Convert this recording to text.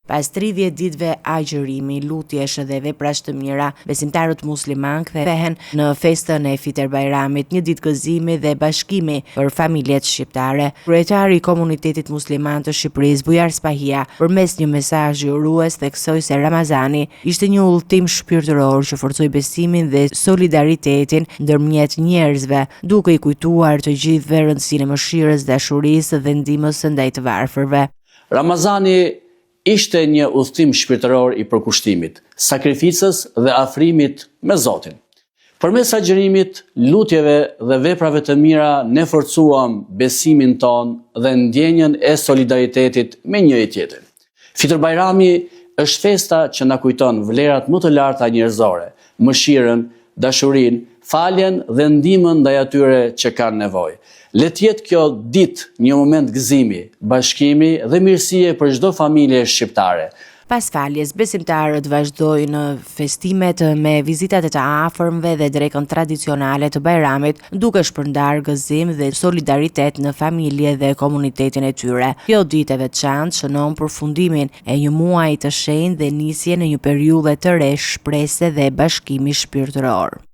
Pas 30 ditëve agjërimi, lutjesh dhe veprash të mira, besimtarët musliman kthehen në festën e Fitër Bajramit, një ditë gëzimi dhe bashkimi për familjet shqiptare. Kryetari i komunitetit musliman të Shqipërisë, Bujar Spahia, përmes një mesazhi urues theksoi se Ramazani ishte një udhëtim shpirtëror që forcoi besimin dhe solidaritetin ndërmjet njerëzve, duke i kujtuar të gjithëve rëndësinë e mëshirës, dashurisë dhe ndihmës së ndaj të varfërve. Ramazani ishte një udhëtim shpirtëror i përkushtimit, sakrificës dhe afrimit me Zotin. Përmes agjërimit, lutjeve dhe veprave të mira ne forcuam besimin ton dhe ndjenjën e solidaritetit me njëri tjetrin. Fitër Bajrami është festa që na kujton vlerat më të larta njerëzore, mëshirën, dashurinë, faljen dhe ndihmën ndaj atyre që kanë nevojë. Le të jetë kjo ditë një moment gëzimi, bashkimi dhe mirësie për çdo familje shqiptare. Pas faljes, besimtarët vazhdojnë festimet me vizitat e të afërmve dhe drekën tradicionale të Bajramit, duke shpërndar gëzim dhe solidaritet në familje dhe komunitetin e tyre. Kjo ditë e veçantë shënon përfundimin e një muaji të shenjtë dhe nisjen e një periudhe të re shprese dhe bashkimi shpirtëror.